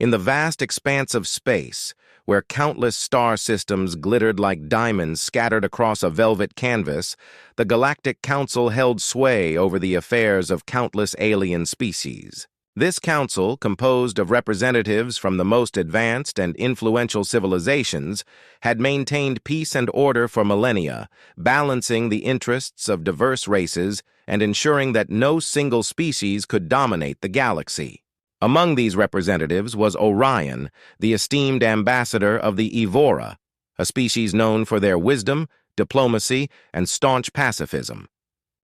In the vast expanse of space, where countless star systems glittered like diamonds scattered across a velvet canvas, the Galactic Council held sway over the affairs of countless alien species. This council, composed of representatives from the most advanced and influential civilizations, had maintained peace and order for millennia, balancing the interests of diverse races and ensuring that no single species could dominate the galaxy. Among these representatives was Orion, the esteemed ambassador of the Evora, a species known for their wisdom, diplomacy, and staunch pacifism.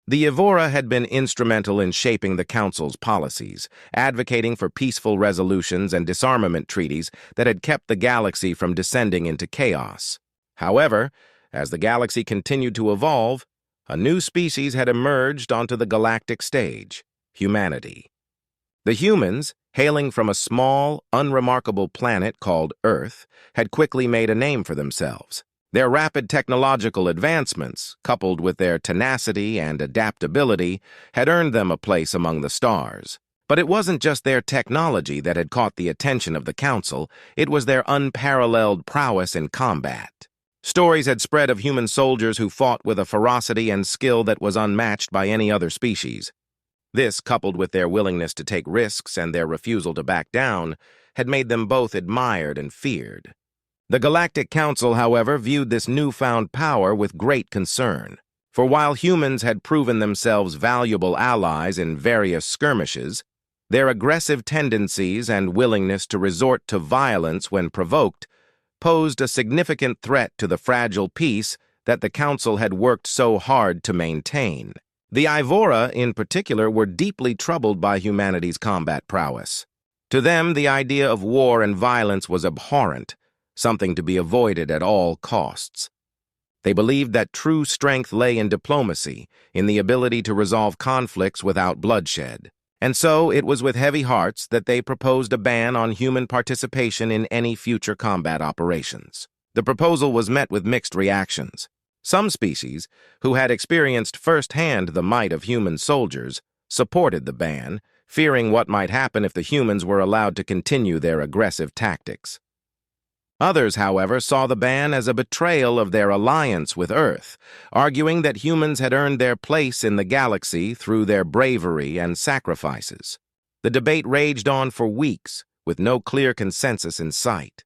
The Evora had been instrumental in shaping the Council's policies, advocating for peaceful resolutions and disarmament treaties that had kept the galaxy from descending into chaos. However, as the galaxy continued to evolve, a new species had emerged onto the galactic stage: humanity. The humans, hailing from a small, unremarkable planet called Earth, had quickly made a name for themselves. Their rapid technological advancements, coupled with their tenacity and adaptability, had earned them a place among the stars. But it wasn't just their technology that had caught the attention of the Council, it was their unparalleled prowess in combat. Stories had spread of human soldiers who fought with a ferocity and skill that was unmatched by any other species. This, coupled with their willingness to take risks and their refusal to back down, had made them both admired and feared. The Galactic Council, however, viewed this newfound power with great concern. For while humans had proven themselves valuable allies in various skirmishes, their aggressive tendencies and willingness to resort to violence when provoked posed a significant threat to the fragile peace that the Council had worked so hard to maintain. The Evora, in particular, were deeply troubled by humanity's combat prowess. To them, the idea of war and violence was abhorrent, something to be avoided at all costs. They believed that true strength lay in diplomacy, in the ability to resolve conflicts without bloodshed. And so it was with heavy hearts that they proposed a ban on human participation in any future combat operations. The proposal was met with mixed reactions. Some species, who had experienced firsthand the might of human soldiers, supported the ban, fearing what might happen if the humans were allowed to continue their aggressive tactics. Others, however, saw the ban as a betrayal of their alliance with Earth, arguing that humans had earned their place in the galaxy through their bravery and sacrifices. The debate raged on for weeks, with no clear consensus in sight.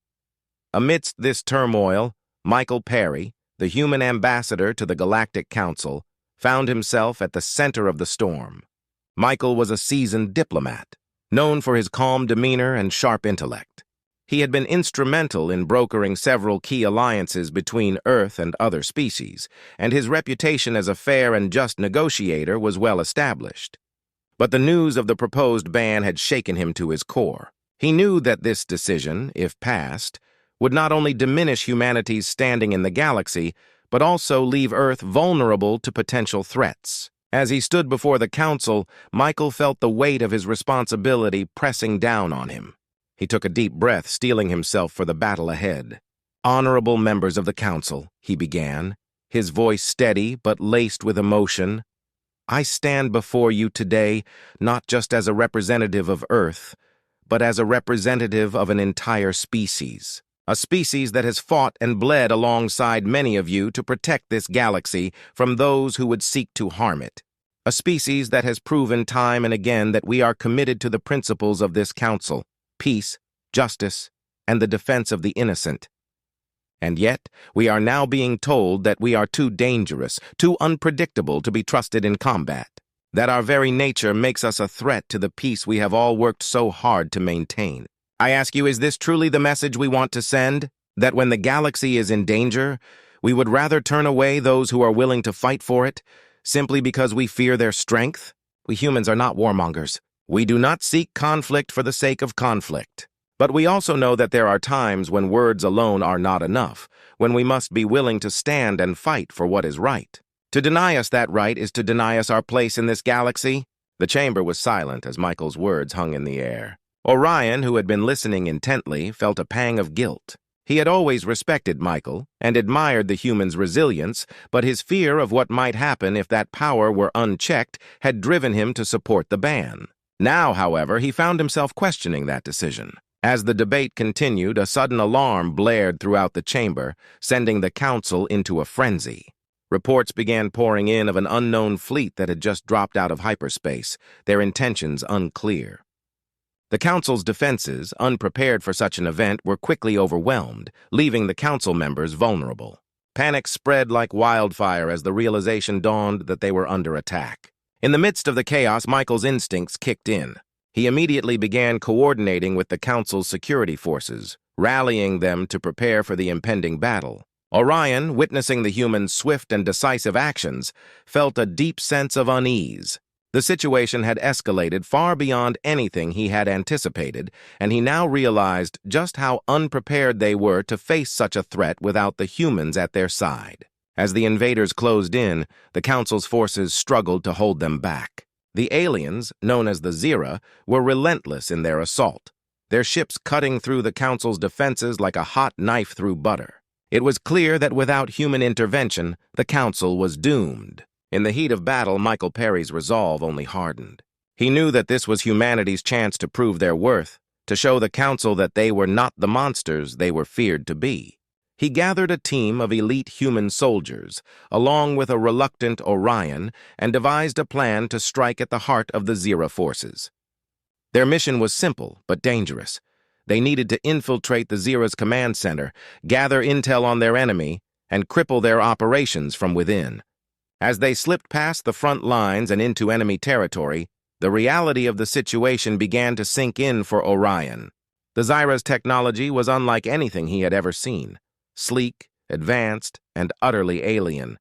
Amidst this turmoil, Michael Perry, the human ambassador to the Galactic Council, found himself at the center of the storm. Michael was a seasoned diplomat, known for his calm demeanor and sharp intellect. He had been instrumental in brokering several key alliances between Earth and other species, and his reputation as a fair and just negotiator was well established. But the news of the proposed ban had shaken him to his core. He knew that this decision, if passed, would not only diminish humanity's standing in the galaxy, but also leave Earth vulnerable to potential threats. As he stood before the Council, Michael felt the weight of his responsibility pressing down on him. He took a deep breath, steeling himself for the battle ahead. "Honorable members of the Council," he began, his voice steady but laced with emotion, "I stand before you today not just as a representative of Earth, but as a representative of an entire species. A species that has fought and bled alongside many of you to protect this galaxy from those who would seek to harm it. A species that has proven time and again that we are committed to the principles of this Council: peace, justice, and the defense of the innocent. And yet, we are now being told that we are too dangerous, too unpredictable to be trusted in combat, that our very nature makes us a threat to the peace we have all worked so hard to maintain. I ask you, is this truly the message we want to send? That when the galaxy is in danger, we would rather turn away those who are willing to fight for it, simply because we fear their strength? We humans are not warmongers. We do not seek conflict for the sake of conflict. But we also know that there are times when words alone are not enough, when we must be willing to stand and fight for what is right. To deny us that right is to deny us our place in this galaxy." The chamber was silent as Michael's words hung in the air. Orion, who had been listening intently, felt a pang of guilt. He had always respected Michael and admired the human's resilience, but his fear of what might happen if that power were unchecked had driven him to support the ban. Now, however, he found himself questioning that decision. As the debate continued, a sudden alarm blared throughout the chamber, sending the council into a frenzy. Reports began pouring in of an unknown fleet that had just dropped out of hyperspace, their intentions unclear. The council's defenses, unprepared for such an event, were quickly overwhelmed, leaving the council members vulnerable. Panic spread like wildfire as the realization dawned that they were under attack. In the midst of the chaos, Michael's instincts kicked in. He immediately began coordinating with the council's security forces, rallying them to prepare for the impending battle. Orion, witnessing the humans' swift and decisive actions, felt a deep sense of unease. The situation had escalated far beyond anything he had anticipated, and he now realized just how unprepared they were to face such a threat without the humans at their side. As the invaders closed in, the council's forces struggled to hold them back. The aliens, known as the Zira, were relentless in their assault, their ships cutting through the council's defenses like a hot knife through butter. It was clear that without human intervention, the council was doomed. In the heat of battle, Michael Perry's resolve only hardened. He knew that this was humanity's chance to prove their worth, to show the council that they were not the monsters they were feared to be. He gathered a team of elite human soldiers, along with a reluctant Orion, and devised a plan to strike at the heart of the Zira forces. Their mission was simple but dangerous. They needed to infiltrate the Zira's command center, gather intel on their enemy, and cripple their operations from within. As they slipped past the front lines and into enemy territory, the reality of the situation began to sink in for Orion. The Zira's technology was unlike anything he had ever seen. Sleek, advanced, and utterly alien.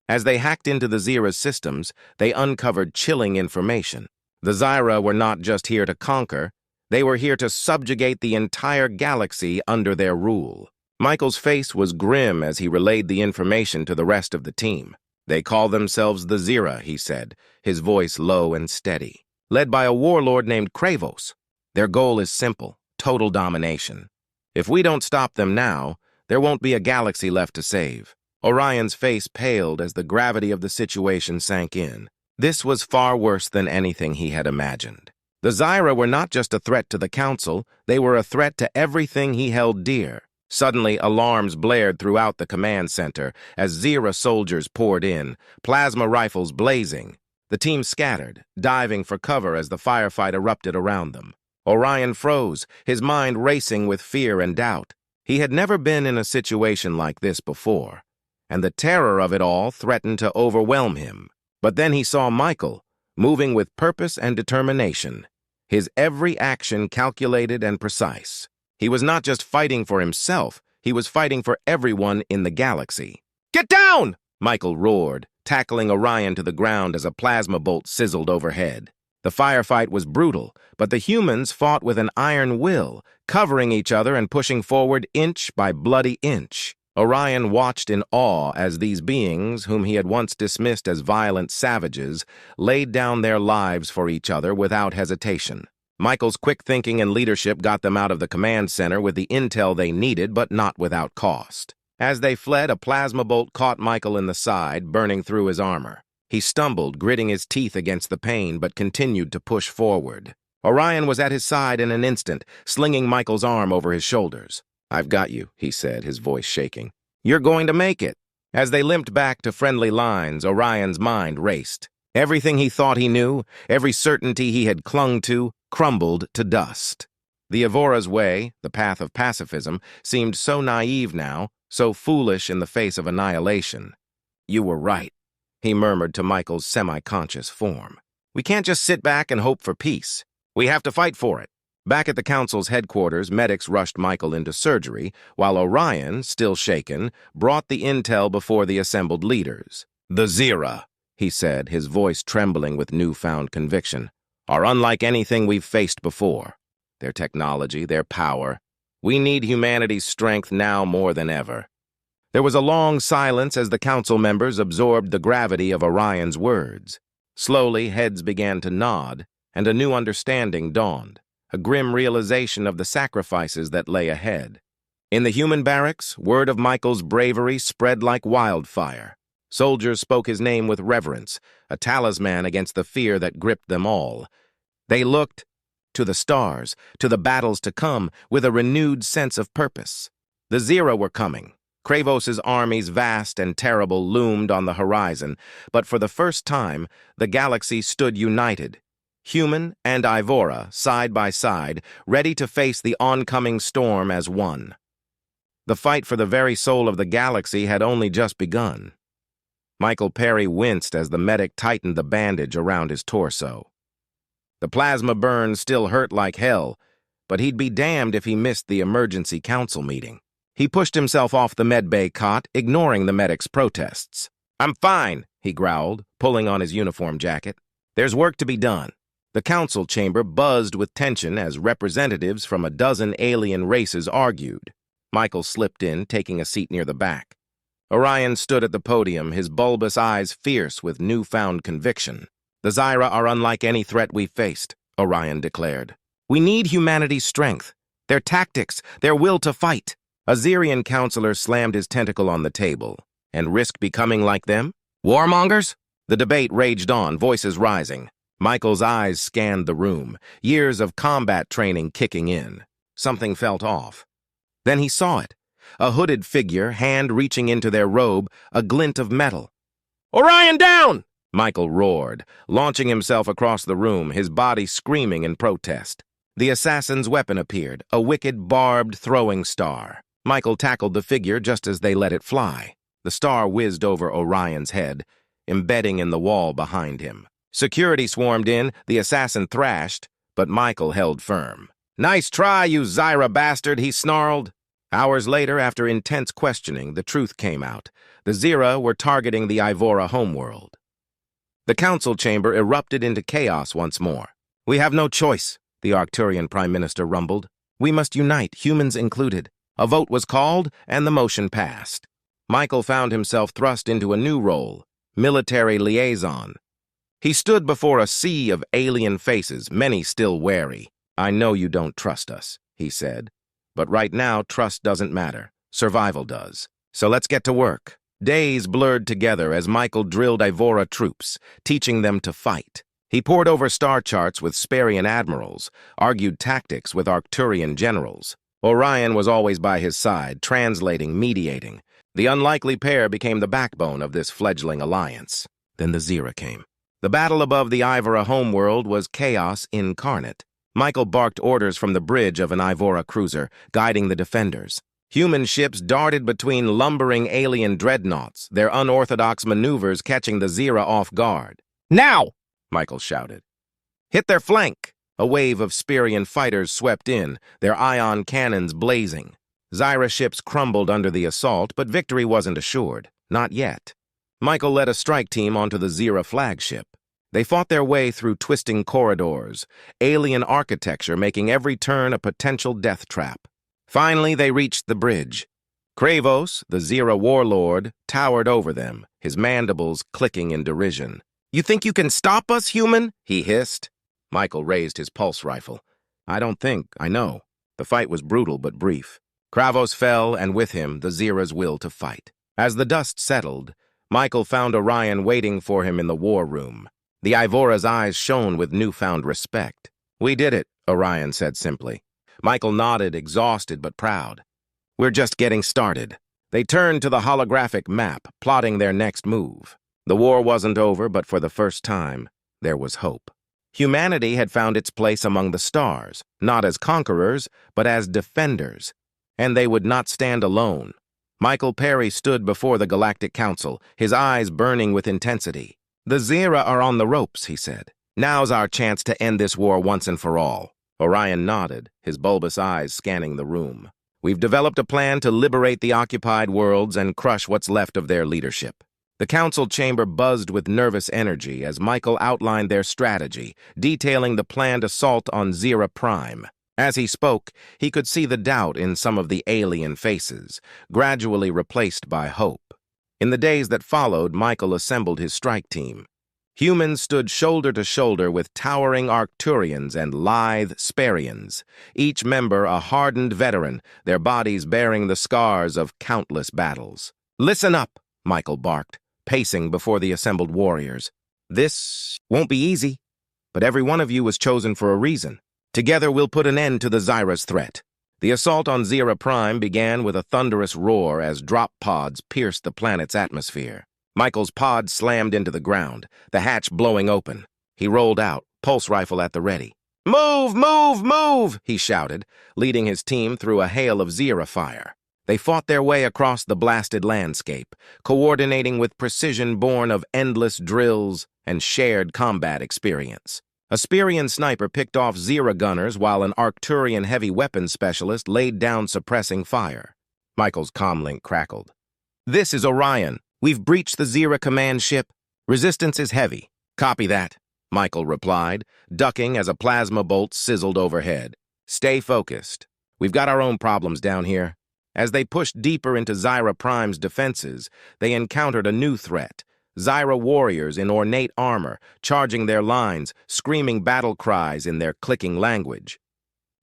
As they hacked into the Zira's systems, they uncovered chilling information. The Zira were not just here to conquer, they were here to subjugate the entire galaxy under their rule. Michael's face was grim as he relayed the information to the rest of the team. They call themselves the Zira, he said, his voice low and steady. Led by a warlord named Kravos. Their goal is simple, total domination. If we don't stop them now, there won't be a galaxy left to save. Orion's face paled as the gravity of the situation sank in. This was far worse than anything he had imagined. The Zira were not just a threat to the Council, they were a threat to everything he held dear. Suddenly, alarms blared throughout the command center as Zira soldiers poured in, plasma rifles blazing. The team scattered, diving for cover as the firefight erupted around them. Orion froze, his mind racing with fear and doubt. He had never been in a situation like this before, and the terror of it all threatened to overwhelm him. But then he saw Michael, moving with purpose and determination, his every action calculated and precise. He was not just fighting for himself, he was fighting for everyone in the galaxy. "Get down!" Michael roared, tackling Orion to the ground as a plasma bolt sizzled overhead. The firefight was brutal, but the humans fought with an iron will, covering each other and pushing forward inch by bloody inch. Orion watched in awe as these beings, whom he had once dismissed as violent savages, laid down their lives for each other without hesitation. Michael's quick thinking and leadership got them out of the command center with the intel they needed, but not without cost. As they fled, a plasma bolt caught Michael in the side, burning through his armor. He stumbled, gritting his teeth against the pain, but continued to push forward. Orion was at his side in an instant, slinging Michael's arm over his shoulders. "I've got you," he said, his voice shaking. "You're going to make it." As they limped back to friendly lines, Orion's mind raced. Everything he thought he knew, every certainty he had clung to, crumbled to dust. The Evora's way, the path of pacifism, seemed so naive now, so foolish in the face of annihilation. "You were right," he murmured to Michael's semi-conscious form. "We can't just sit back and hope for peace. We have to fight for it." Back at the Council's headquarters, medics rushed Michael into surgery, while Orion, still shaken, brought the intel before the assembled leaders. "The Zira," he said, his voice trembling with newfound conviction, "are unlike anything we've faced before. Their technology, their power. We need humanity's strength now more than ever." There was a long silence as the council members absorbed the gravity of Orion's words. Slowly, heads began to nod, and a new understanding dawned, a grim realization of the sacrifices that lay ahead. In the human barracks, word of Michael's bravery spread like wildfire. Soldiers spoke his name with reverence, a talisman against the fear that gripped them all. They looked to the stars, to the battles to come, with a renewed sense of purpose. The Zira were coming. Kravos's armies, vast and terrible, loomed on the horizon, but for the first time, the galaxy stood united. Human and Ivora, side by side, ready to face the oncoming storm as one. The fight for the very soul of the galaxy had only just begun. Michael Perry winced as the medic tightened the bandage around his torso. The plasma burn still hurt like hell, but he'd be damned if he missed the emergency council meeting. He pushed himself off the medbay cot, ignoring the medic's protests. "I'm fine," he growled, pulling on his uniform jacket. "There's work to be done." The council chamber buzzed with tension as representatives from a dozen alien races argued. Michael slipped in, taking a seat near the back. Orion stood at the podium, his bulbous eyes fierce with newfound conviction. "The Zira are unlike any threat we've faced," Orion declared. "We need humanity's strength, their tactics, their will to fight." A Zirian counselor slammed his tentacle on the table. "And risk becoming like them? Warmongers?" The debate raged on, voices rising. Michael's eyes scanned the room, years of combat training kicking in. Something felt off. Then he saw it. A hooded figure, hand reaching into their robe, a glint of metal. "Orion down!" Michael roared, launching himself across the room, his body screaming in protest. The assassin's weapon appeared, a wicked, barbed throwing star. Michael tackled the figure just as they let it fly. The star whizzed over Orion's head, embedding in the wall behind him. Security swarmed in, the assassin thrashed, but Michael held firm. "Nice try, you Zira bastard," he snarled. Hours later, after intense questioning, the truth came out. The Zira were targeting the Ivora homeworld. The council chamber erupted into chaos once more. "We have no choice," the Arcturian Prime Minister rumbled. "We must unite, humans included." A vote was called, and the motion passed. Michael found himself thrust into a new role, military liaison. He stood before a sea of alien faces, many still wary. "I know you don't trust us," he said. "But right now, trust doesn't matter. Survival does. So let's get to work." Days blurred together as Michael drilled Ivora troops, teaching them to fight. He pored over star charts with Sparian admirals, argued tactics with Arcturian generals. Orion was always by his side, translating, mediating. The unlikely pair became the backbone of this fledgling alliance. Then the Zira came. The battle above the Ivora homeworld was chaos incarnate. Michael barked orders from the bridge of an Ivora cruiser, guiding the defenders. Human ships darted between lumbering alien dreadnoughts, their unorthodox maneuvers catching the Zira off guard. "Now!" Michael shouted. "Hit their flank!" A wave of Sparian fighters swept in, their ion cannons blazing. Zira ships crumbled under the assault, but victory wasn't assured. Not yet. Michael led a strike team onto the Zira flagship. They fought their way through twisting corridors, alien architecture making every turn a potential death trap. Finally, they reached the bridge. Kravos, the Zira warlord, towered over them, his mandibles clicking in derision. "You think you can stop us, human?" he hissed. Michael raised his pulse rifle. "I don't think, I know." The fight was brutal but brief. Kravos fell, and with him, the Zira's will to fight. As the dust settled, Michael found Orion waiting for him in the war room. The Ivora's eyes shone with newfound respect. "We did it," Orion said simply. Michael nodded, exhausted but proud. "We're just getting started." They turned to the holographic map, plotting their next move. The war wasn't over, but for the first time, there was hope. Humanity had found its place among the stars, not as conquerors, but as defenders. And they would not stand alone. Michael Perry stood before the Galactic Council, his eyes burning with intensity. "The Zira are on the ropes," he said. "Now's our chance to end this war once and for all." Orion nodded, his bulbous eyes scanning the room. "We've developed a plan to liberate the occupied worlds and crush what's left of their leadership." The council chamber buzzed with nervous energy as Michael outlined their strategy, detailing the planned assault on Zira Prime. As he spoke, he could see the doubt in some of the alien faces, gradually replaced by hope. In the days that followed, Michael assembled his strike team. Humans stood shoulder to shoulder with towering Arcturians and lithe Sparians, each member a hardened veteran, their bodies bearing the scars of countless battles. "Listen up," Michael barked, pacing before the assembled warriors. "This won't be easy, but every one of you was chosen for a reason. Together we'll put an end to the Zyra's threat. The assault on Zira Prime began with a thunderous roar as drop pods pierced the planet's atmosphere. Michael's pod slammed into the ground, the hatch blowing open. He rolled out, pulse rifle at the ready. "Move, move, move!" he shouted, leading his team through a hail of Zira fire. They fought their way across the blasted landscape, coordinating with precision born of endless drills and shared combat experience. A Spirian sniper picked off Zira gunners while an Arcturian heavy weapons specialist laid down suppressing fire. Michael's comlink crackled. "This is Orion. We've breached the Zira command ship. Resistance is heavy." "Copy that," Michael replied, ducking as a plasma bolt sizzled overhead. "Stay focused. We've got our own problems down here." As they pushed deeper into Zira Prime's defenses, they encountered a new threat. Zyra warriors in ornate armor, charging their lines, screaming battle cries in their clicking language.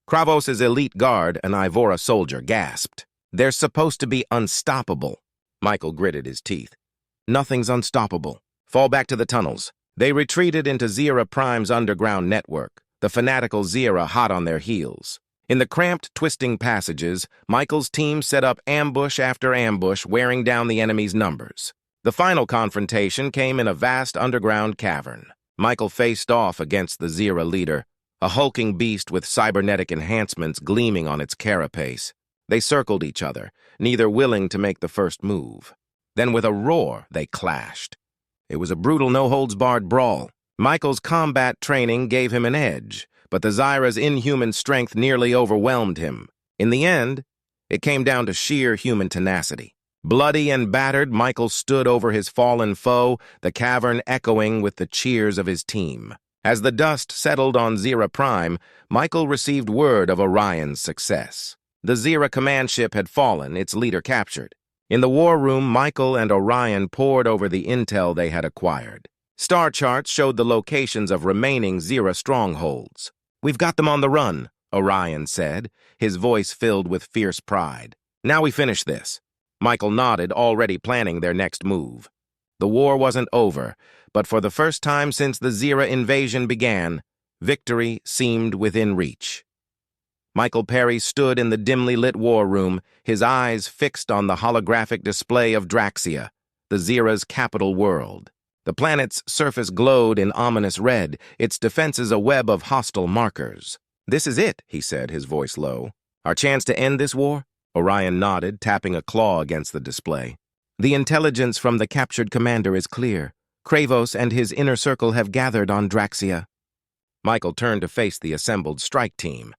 Kravos' elite guard, an Ivora soldier, gasped. "They're supposed to be unstoppable." Michael gritted his teeth. "Nothing's unstoppable. Fall back to the tunnels." They retreated into Zira Prime's underground network, the fanatical Zira hot on their heels. In the cramped, twisting passages, Michael's team set up ambush after ambush, wearing down the enemy's numbers. The final confrontation came in a vast underground cavern. Michael faced off against the Zira leader, a hulking beast with cybernetic enhancements gleaming on its carapace. They circled each other, neither willing to make the first move. Then with a roar, they clashed. It was a brutal no-holds-barred brawl. Michael's combat training gave him an edge, but the Zyra's inhuman strength nearly overwhelmed him. In the end, it came down to sheer human tenacity. Bloody and battered, Michael stood over his fallen foe, the cavern echoing with the cheers of his team. As the dust settled on Zira Prime, Michael received word of Orion's success. The Zira command ship had fallen, its leader captured. In the war room, Michael and Orion pored over the intel they had acquired. Star charts showed the locations of remaining Zira strongholds. "We've got them on the run," Orion said, his voice filled with fierce pride. "Now we finish this." Michael nodded, already planning their next move. The war wasn't over, but for the first time since the Zira invasion began, victory seemed within reach. Michael Perry stood in the dimly lit war room, his eyes fixed on the holographic display of Draxia, the Zira's capital world. The planet's surface glowed in ominous red, its defenses a web of hostile markers. "This is it," he said, his voice low. "Our chance to end this war?" Orion nodded, tapping a claw against the display. "The intelligence from the captured commander is clear. Kravos and his inner circle have gathered on Draxia." Michael turned to face the assembled strike team.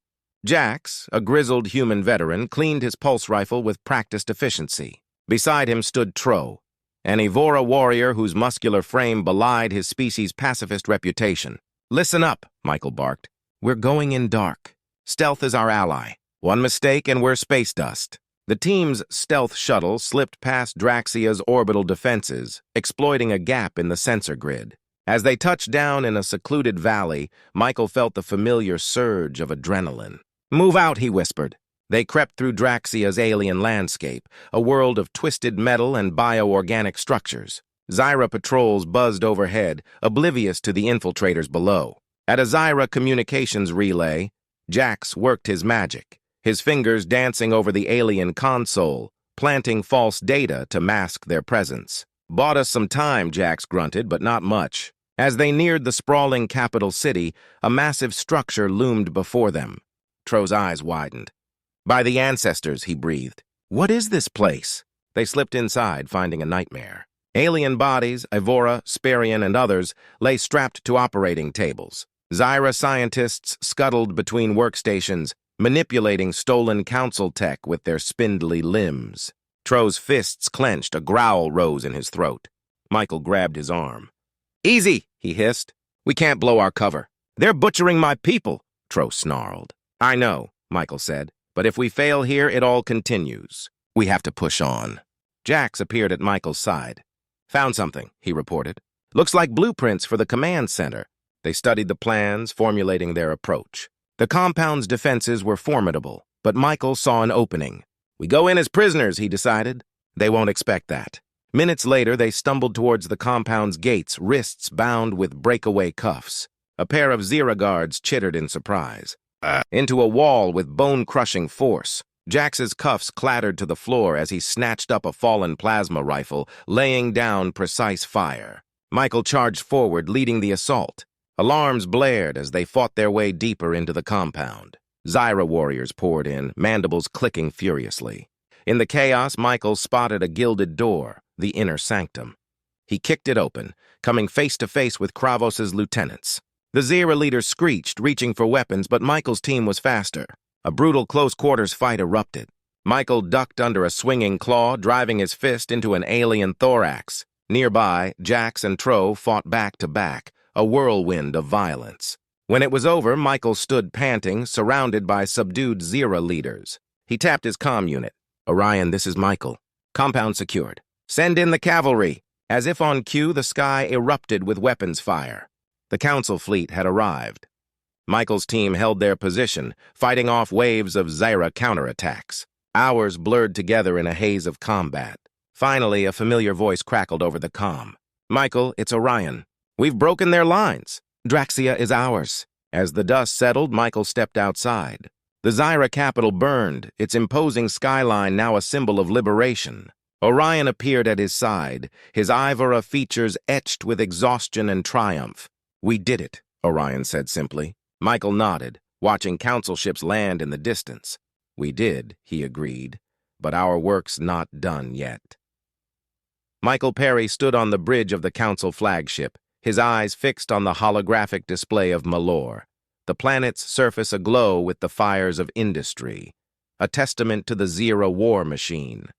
Jax, a grizzled human veteran, cleaned his pulse rifle with practiced efficiency. Beside him stood Tro, an Evora warrior whose muscular frame belied his species' pacifist reputation. "Listen up," Michael barked. "We're going in dark. Stealth is our ally. One mistake and we're space dust." The team's stealth shuttle slipped past Draxia's orbital defenses, exploiting a gap in the sensor grid. As they touched down in a secluded valley, Michael felt the familiar surge of adrenaline. "Move out," he whispered. They crept through Draxia's alien landscape, a world of twisted metal and bioorganic structures. Zyra patrols buzzed overhead, oblivious to the infiltrators below. At a Zyra communications relay, Jax worked his magic, his fingers dancing over the alien console, planting false data to mask their presence. "Bought us some time," Jax grunted, but not much. As they neared the sprawling capital city, a massive structure loomed before them. Tro's eyes widened. "By the ancestors," he breathed. "What is this place?" They slipped inside, finding a nightmare. Alien bodies, Ivora, Spirian, and others, lay strapped to operating tables. Zyra scientists scuttled between workstations, manipulating stolen council tech with their spindly limbs. Tro's fists clenched, a growl rose in his throat. Michael grabbed his arm. "Easy," he hissed. "We can't blow our cover." "They're butchering my people," Tro snarled. "I know," Michael said, "but if we fail here, it all continues. We have to push on." Jax appeared at Michael's side. "Found something," he reported. "Looks like blueprints for the command center." They studied the plans, formulating their approach. The compound's defenses were formidable, but Michael saw an opening. "We go in as prisoners," he decided. They won't expect that. Minutes later, they stumbled towards the compound's gates, wrists bound with breakaway cuffs. A pair of Zira guards chittered in surprise. into a wall with bone-crushing force. Jax's cuffs clattered to the floor as he snatched up a fallen plasma rifle, laying down precise fire. Michael charged forward, leading the assault. Alarms blared as they fought their way deeper into the compound. Zyra warriors poured in, mandibles clicking furiously. In the chaos, Michael spotted a gilded door, the inner sanctum. He kicked it open, coming face to face with Kravos's lieutenants. The Zyra leader screeched, reaching for weapons, but Michael's team was faster. A brutal close-quarters fight erupted. Michael ducked under a swinging claw, driving his fist into an alien thorax. Nearby, Jax and Tro fought back to back, a whirlwind of violence. When it was over, Michael stood panting, surrounded by subdued Zyra leaders. He tapped his comm unit. "Orion, this is Michael. Compound secured. Send in the cavalry." As if on cue, the sky erupted with weapons fire. The Council fleet had arrived. Michael's team held their position, fighting off waves of Zyra counterattacks. Hours blurred together in a haze of combat. Finally, a familiar voice crackled over the comm. "Michael, it's Orion. We've broken their lines. Draxia is ours." As the dust settled, Michael stepped outside. The Zyra capital burned, its imposing skyline now a symbol of liberation. Orion appeared at his side, his Ivora features etched with exhaustion and triumph. "We did it," Orion said simply. Michael nodded, watching council ships land in the distance. "We did," he agreed, "but our work's not done yet." Michael Perry stood on the bridge of the council flagship, his eyes fixed on the holographic display of Malor, the planet's surface aglow with the fires of industry, a testament to the Zyra war machine.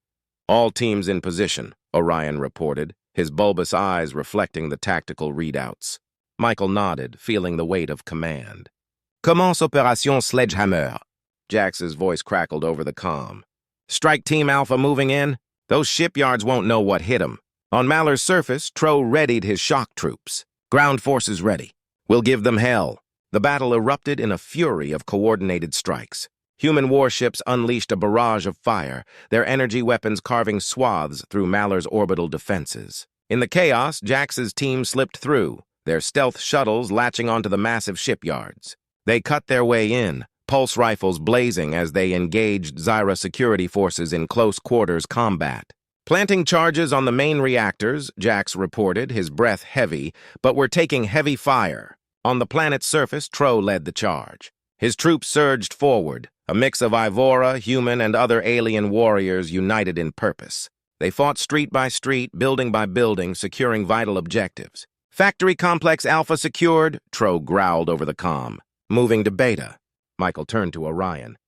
"All teams in position," Orion reported, his bulbous eyes reflecting the tactical readouts. Michael nodded, feeling the weight of command. "Commence Opération Sledgehammer." Jax's voice crackled over the comm. "Strike Team Alpha moving in? Those shipyards won't know what hit them." On Malor's surface, Tro readied his shock troops. "Ground forces ready. We'll give them hell." The battle erupted in a fury of coordinated strikes. Human warships unleashed a barrage of fire, their energy weapons carving swaths through Malor's orbital defenses. In the chaos, Jax's team slipped through, their stealth shuttles latching onto the massive shipyards. They cut their way in, pulse rifles blazing as they engaged Zyra security forces in close-quarters combat. Planting charges on the main reactors, Jax reported, his breath heavy, but were taking heavy fire. On the planet's surface, Tro led the charge. His troops surged forward, a mix of Ivora, human, and other alien warriors united in purpose. They fought street by street, building by building, securing vital objectives. "Factory Complex Alpha secured," Tro growled over the comm. "Moving to Beta." Michael turned to Orion.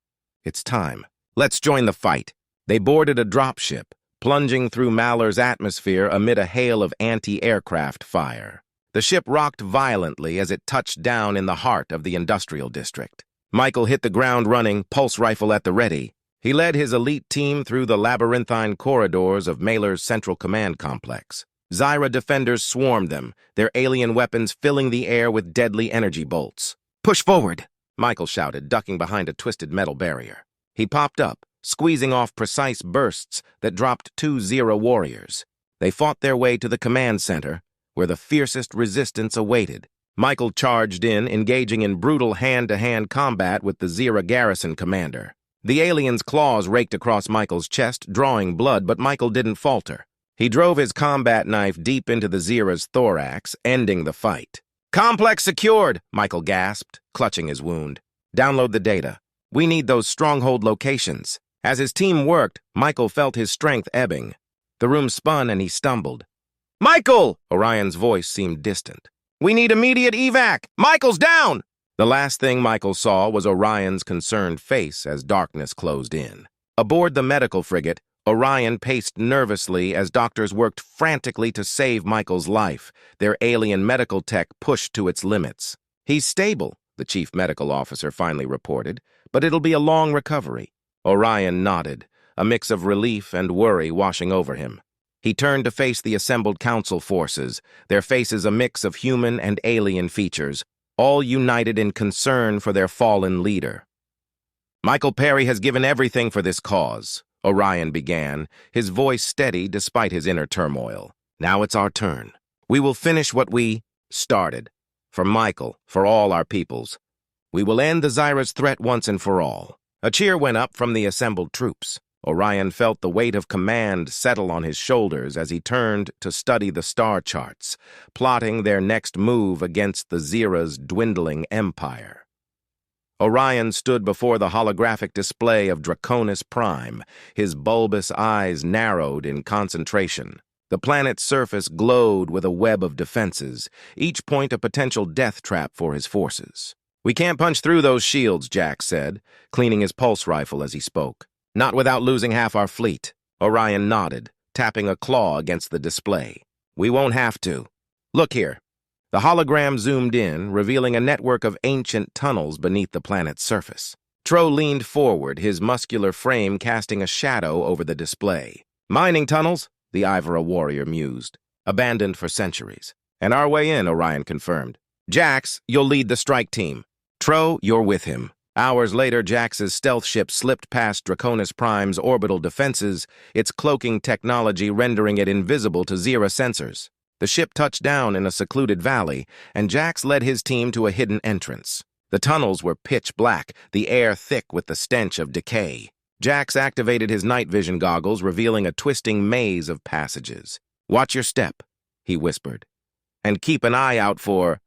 "It's time. Let's join the fight." They boarded a dropship, plunging through Malor's atmosphere amid a hail of anti-aircraft fire. The ship rocked violently as it touched down in the heart of the industrial district. Michael hit the ground running, pulse rifle at the ready. He led his elite team through the labyrinthine corridors of Malor's central command complex. Zyra defenders swarmed them, their alien weapons filling the air with deadly energy bolts. "Push forward!" Michael shouted, ducking behind a twisted metal barrier. He popped up, squeezing off precise bursts that dropped 2 Zyra warriors. They fought their way to the command center, where the fiercest resistance awaited. Michael charged in, engaging in brutal hand-to-hand combat with the Zyra garrison commander. The alien's claws raked across Michael's chest, drawing blood, but Michael didn't falter. He drove his combat knife deep into the Zyra's thorax, ending the fight. "Complex secured," Michael gasped, clutching his wound. "Download the data. We need those stronghold locations." As his team worked, Michael felt his strength ebbing. The room spun and he stumbled. "Michael!" Orion's voice seemed distant. "We need immediate evac! Michael's down!" The last thing Michael saw was Orion's concerned face as darkness closed in. Aboard the medical frigate, Orion paced nervously as doctors worked frantically to save Michael's life, their alien medical tech pushed to its limits. "He's stable," the chief medical officer finally reported, "but it'll be a long recovery." Orion nodded, a mix of relief and worry washing over him. He turned to face the assembled council forces, their faces a mix of human and alien features, all united in concern for their fallen leader. "Michael Perry has given everything for this cause," Orion began, his voice steady despite his inner turmoil. "Now it's our turn. We will finish what we started. For Michael, for all our peoples. We will end the Zyra's threat once and for all. A cheer went up from the assembled troops. Orion felt the weight of command settle on his shoulders as he turned to study the star charts, plotting their next move against the Zyra's dwindling empire. Orion stood before the holographic display of Draconis Prime, his bulbous eyes narrowed in concentration. The planet's surface glowed with a web of defenses, each point a potential death trap for his forces. "We can't punch through those shields," Jack said, cleaning his pulse rifle as he spoke. "Not without losing half our fleet." Orion nodded, tapping a claw against the display. "We won't have to. Look here." The hologram zoomed in, revealing a network of ancient tunnels beneath the planet's surface. Tro leaned forward, his muscular frame casting a shadow over the display. "Mining tunnels," the Ivora warrior mused. "Abandoned for centuries." "And our way in," Orion confirmed. "Jax, you'll lead the strike team. Tro, you're with him." Hours later, Jax's stealth ship slipped past Draconis Prime's orbital defenses, its cloaking technology rendering it invisible to Zyra sensors. The ship touched down in a secluded valley, and Jax led his team to a hidden entrance. The tunnels were pitch black, the air thick with the stench of decay. Jax activated his night vision goggles, revealing a twisting maze of passages. "Watch your step," he whispered, "and keep an eye out for—"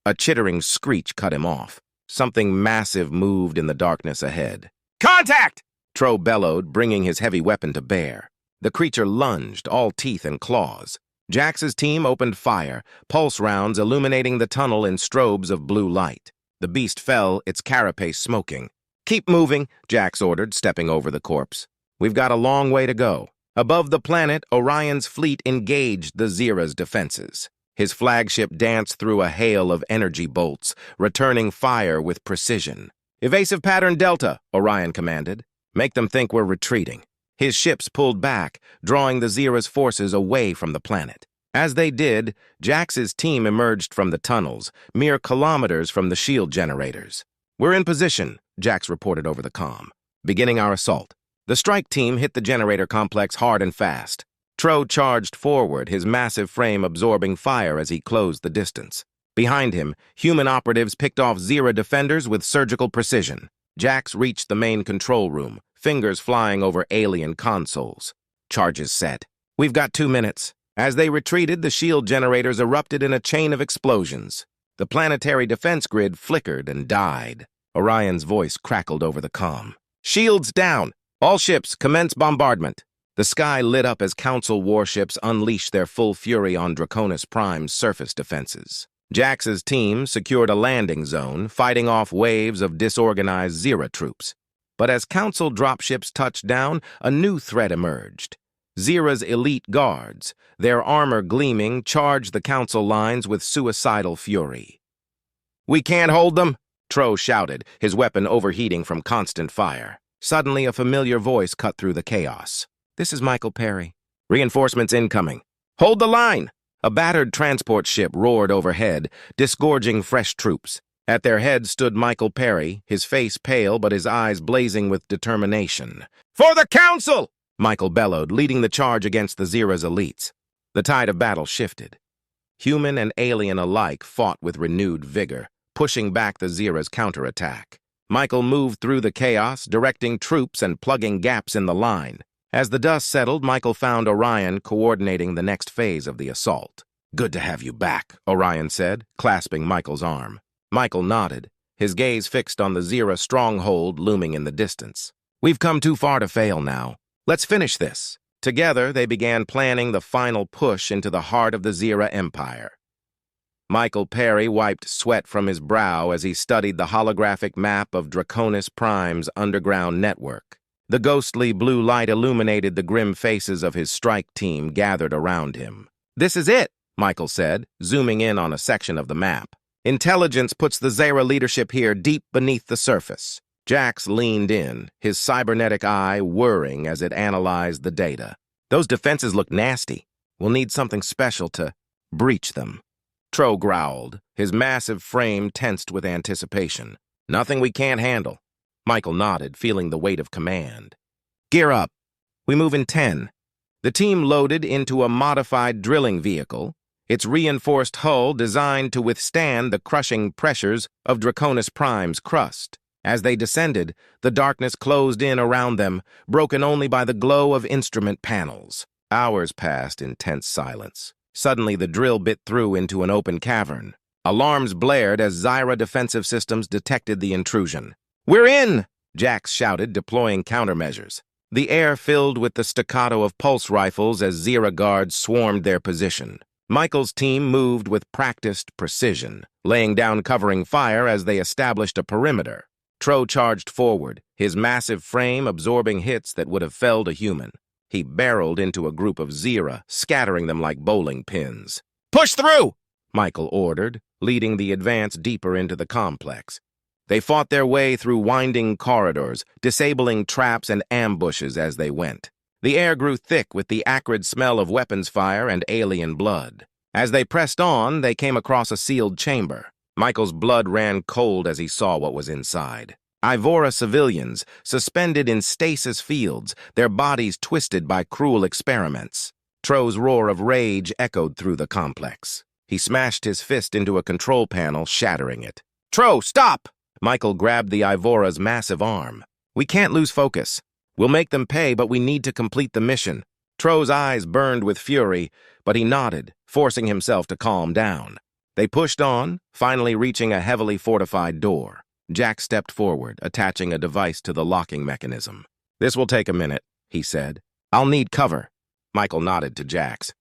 A chittering screech cut him off. Something massive moved in the darkness ahead. "Contact!" Tro bellowed, bringing his heavy weapon to bear. The creature lunged, all teeth and claws. Jax's team opened fire, pulse rounds illuminating the tunnel in strobes of blue light. The beast fell, its carapace smoking. "Keep moving," Jax ordered, stepping over the corpse. "We've got a long way to go." Above the planet, Orion's fleet engaged the Zyra's defenses. His flagship danced through a hail of energy bolts, returning fire with precision. "Evasive pattern Delta," Orion commanded. "Make them think we're retreating." His ships pulled back, drawing the Zyra's forces away from the planet. As they did, Jax's team emerged from the tunnels, mere kilometers from the shield generators. "We're in position," Jax reported over the comm, "beginning our assault." The strike team hit the generator complex hard and fast. Tro charged forward, his massive frame absorbing fire as he closed the distance. Behind him, human operatives picked off Zyra defenders with surgical precision. Jax reached the main control room, fingers flying over alien consoles. Charges set. "We've got 2 minutes." As they retreated, the shield generators erupted in a chain of explosions. The planetary defense grid flickered and died. Orion's voice crackled over the comm. "Shields down! All ships, commence bombardment!" The sky lit up as Council warships unleashed their full fury on Draconis Prime's surface defenses. Jax's team secured a landing zone, fighting off waves of disorganized Zyra troops. But as Council dropships touched down, a new threat emerged. Zyra's elite guards, their armor gleaming, charged the Council lines with suicidal fury. "We can't hold them!" Tro shouted, his weapon overheating from constant fire. Suddenly, a familiar voice cut through the chaos. "This is Michael Perry. Reinforcements incoming. Hold the line!" A battered transport ship roared overhead, disgorging fresh troops. At their head stood Michael Perry, his face pale but his eyes blazing with determination. "For the Council!" Michael bellowed, leading the charge against the Zyra's elites. The tide of battle shifted. Human and alien alike fought with renewed vigor, pushing back the Zyra's counterattack. Michael moved through the chaos, directing troops and plugging gaps in the line. As the dust settled, Michael found Orion coordinating the next phase of the assault. "Good to have you back," Orion said, clasping Michael's arm. Michael nodded, his gaze fixed on the Zyra stronghold looming in the distance. "We've come too far to fail now. Let's finish this." Together, they began planning the final push into the heart of the Zyra Empire. Michael Perry wiped sweat from his brow as he studied the holographic map of Draconis Prime's underground network. The ghostly blue light illuminated the grim faces of his strike team gathered around him. "This is it," Michael said, zooming in on a section of the map. "Intelligence puts the Zyra leadership here deep beneath the surface." Jax leaned in, his cybernetic eye whirring as it analyzed the data. "Those defenses look nasty. We'll need something special to breach them." Tro growled, his massive frame tensed with anticipation. "Nothing we can't handle." Michael nodded, feeling the weight of command. "Gear up. We move in 10. The team loaded into a modified drilling vehicle, its reinforced hull designed to withstand the crushing pressures of Draconis Prime's crust. As they descended, the darkness closed in around them, broken only by the glow of instrument panels. Hours passed in tense silence. Suddenly, the drill bit through into an open cavern. Alarms blared as Zyra defensive systems detected the intrusion. "We're in!" Jax shouted, deploying countermeasures. The air filled with the staccato of pulse rifles as Zira guards swarmed their position. Michael's team moved with practiced precision, laying down covering fire as they established a perimeter. Tro charged forward, his massive frame absorbing hits that would have felled a human. He barreled into a group of Zira, scattering them like bowling pins. "Push through!" Michael ordered, leading the advance deeper into the complex. They fought their way through winding corridors, disabling traps and ambushes as they went. The air grew thick with the acrid smell of weapons fire and alien blood. As they pressed on, they came across a sealed chamber. Michael's blood ran cold as he saw what was inside. Ivora civilians, suspended in stasis fields, their bodies twisted by cruel experiments. Tro's roar of rage echoed through the complex. He smashed his fist into a control panel, shattering it. "Tro, stop!" Michael grabbed the Ivora's massive arm. "We can't lose focus. We'll make them pay, but we need to complete the mission." Tro's eyes burned with fury, but he nodded, forcing himself to calm down. They pushed on, finally reaching a heavily fortified door. Jack stepped forward, attaching a device to the locking mechanism. "This will take a minute," he said. "I'll need cover." Michael nodded to Jax.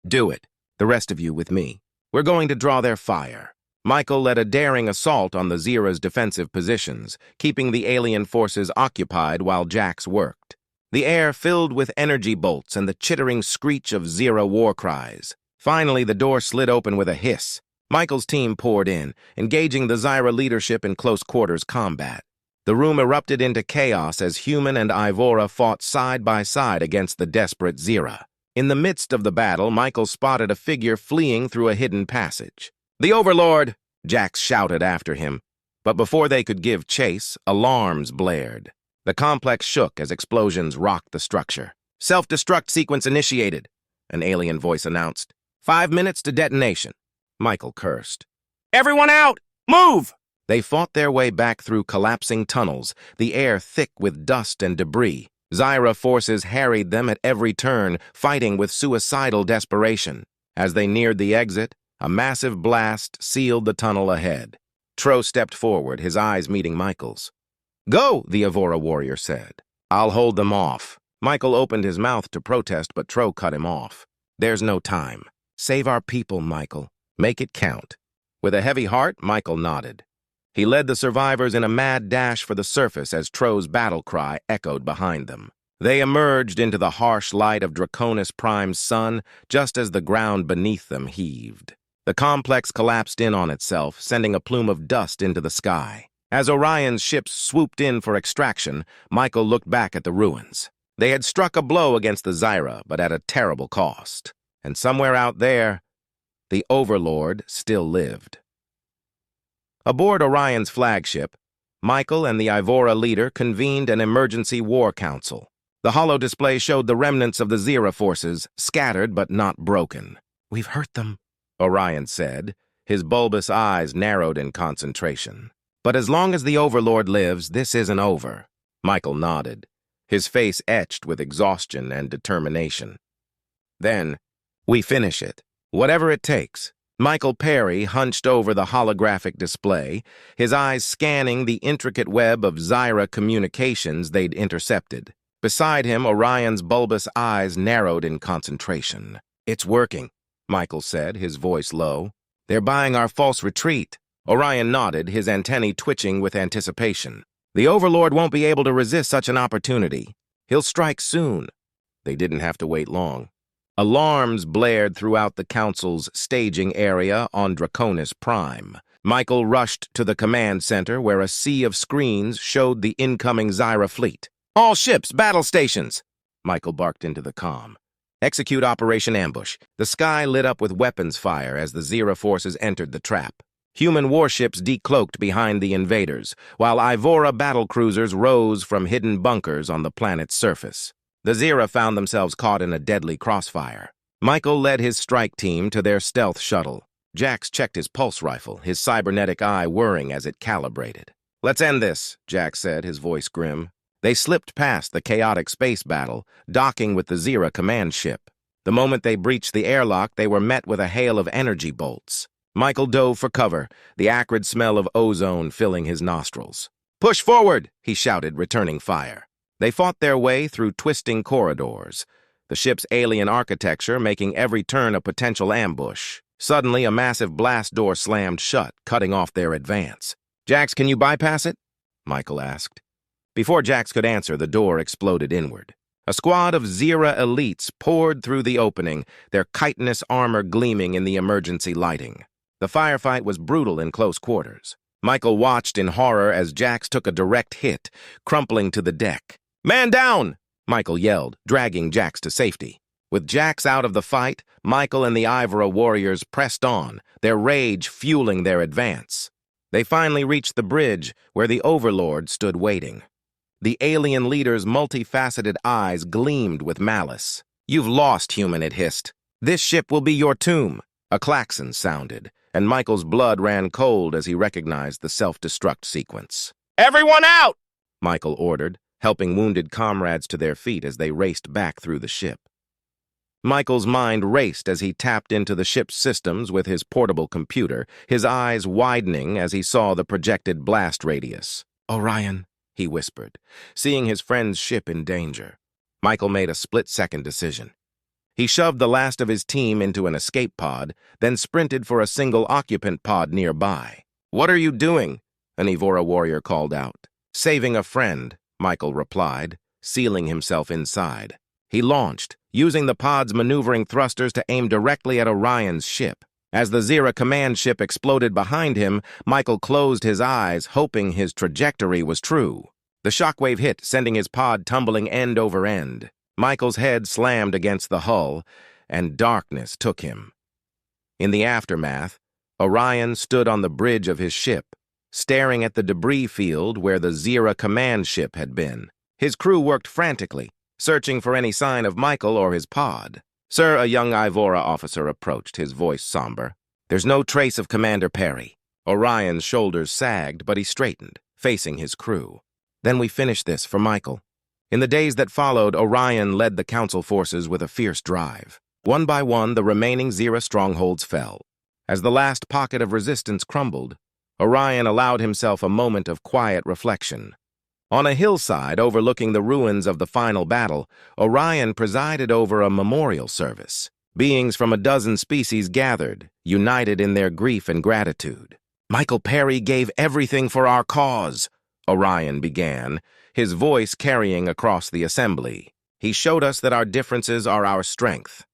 "Do it. The rest of you with me. We're going to draw their fire." Michael led a daring assault on the Zira's defensive positions, keeping the alien forces occupied while Jax worked. The air filled with energy bolts and the chittering screech of Zira war cries. Finally, the door slid open with a hiss. Michael's team poured in, engaging the Zyra leadership in close-quarters combat. The room erupted into chaos as Human and Ivora fought side by side against the desperate Zira. In the midst of the battle, Michael spotted a figure fleeing through a hidden passage. "The Overlord!" Jax shouted after him. But before they could give chase, alarms blared. The complex shook as explosions rocked the structure. "Self-destruct sequence initiated," an alien voice announced. 5 minutes to detonation." Michael cursed. "Everyone out! Move!" They fought their way back through collapsing tunnels, the air thick with dust and debris. Zyra forces harried them at every turn, fighting with suicidal desperation. As they neared the exit, a massive blast sealed the tunnel ahead. Tro stepped forward, his eyes meeting Michael's. "Go," the Evora warrior said. "I'll hold them off." Michael opened his mouth to protest, but Tro cut him off. "There's no time. Save our people, Michael. Make it count." With a heavy heart, Michael nodded. He led the survivors in a mad dash for the surface as Tro's battle cry echoed behind them. They emerged into the harsh light of Draconis Prime's sun just as the ground beneath them heaved. The complex collapsed in on itself, sending a plume of dust into the sky. As Orion's ships swooped in for extraction, Michael looked back at the ruins. They had struck a blow against the Zyra, but at a terrible cost. And somewhere out there, the Overlord still lived. Aboard Orion's flagship, Michael and the Ivora leader convened an emergency war council. The holo display showed the remnants of the Zira forces, scattered but not broken. "We've hurt them," Orion said, his bulbous eyes narrowed in concentration. "But as long as the Overlord lives, this isn't over." Michael nodded, his face etched with exhaustion and determination. "Then, we finish it, whatever it takes." Michael Perry hunched over the holographic display, his eyes scanning the intricate web of Zyra communications they'd intercepted. Beside him, Orion's bulbous eyes narrowed in concentration. "It's working," Michael said, his voice low. "They're buying our false retreat." Orion nodded, his antennae twitching with anticipation. "The Overlord won't be able to resist such an opportunity. He'll strike soon." They didn't have to wait long. Alarms blared throughout the Council's staging area on Draconis Prime. Michael rushed to the command center where a sea of screens showed the incoming Zyra fleet. "All ships, battle stations!" Michael barked into the comm. "Execute Operation Ambush." The sky lit up with weapons fire as the Zira forces entered the trap. Human warships decloaked behind the invaders, while Ivora battlecruisers rose from hidden bunkers on the planet's surface. The Zira found themselves caught in a deadly crossfire. Michael led his strike team to their stealth shuttle. Jax checked his pulse rifle, his cybernetic eye whirring as it calibrated. "Let's end this," Jax said, his voice grim. They slipped past the chaotic space battle, docking with the Zira command ship. The moment they breached the airlock, they were met with a hail of energy bolts. Michael dove for cover, the acrid smell of ozone filling his nostrils. "Push forward!" he shouted, returning fire. They fought their way through twisting corridors, the ship's alien architecture making every turn a potential ambush. Suddenly, a massive blast door slammed shut, cutting off their advance. "Jax, can you bypass it?" Michael asked. Before Jax could answer, the door exploded inward. A squad of Zira elites poured through the opening, their chitinous armor gleaming in the emergency lighting. The firefight was brutal in close quarters. Michael watched in horror as Jax took a direct hit, crumpling to the deck. "Man down!" Michael yelled, dragging Jax to safety. With Jax out of the fight, Michael and the Ivora warriors pressed on, their rage fueling their advance. They finally reached the bridge, where the Overlord stood waiting. The alien leader's multifaceted eyes gleamed with malice. "You've lost, human," it hissed. "This ship will be your tomb." A klaxon sounded, and Michael's blood ran cold as he recognized the self-destruct sequence. "Everyone out!" Michael ordered, helping wounded comrades to their feet as they raced back through the ship. Michael's mind raced as he tapped into the ship's systems with his portable computer, his eyes widening as he saw the projected blast radius. "Orion," he whispered, seeing his friend's ship in danger. Michael made a split-second decision. He shoved the last of his team into an escape pod, then sprinted for a single-occupant pod nearby. "What are you doing?" an Ivora warrior called out. "Saving a friend," Michael replied, sealing himself inside. He launched, using the pod's maneuvering thrusters to aim directly at Orion's ship. As the Zira command ship exploded behind him, Michael closed his eyes, hoping his trajectory was true. The shockwave hit, sending his pod tumbling end over end. Michael's head slammed against the hull, and darkness took him. In the aftermath, Orion stood on the bridge of his ship, staring at the debris field where the Zira command ship had been. His crew worked frantically, searching for any sign of Michael or his pod. "Sir," a young Ivora officer approached, his voice somber. "There's no trace of Commander Perry." Orion's shoulders sagged, but he straightened, facing his crew. "Then we finish this for Michael." In the days that followed, Orion led the Council forces with a fierce drive. One by one, the remaining Zira strongholds fell. As the last pocket of resistance crumbled, Orion allowed himself a moment of quiet reflection. On a hillside overlooking the ruins of the final battle, Orion presided over a memorial service. Beings from a dozen species gathered, united in their grief and gratitude. "Michael Perry gave everything for our cause," Orion began, his voice carrying across the assembly. "He showed us that our differences are our strength.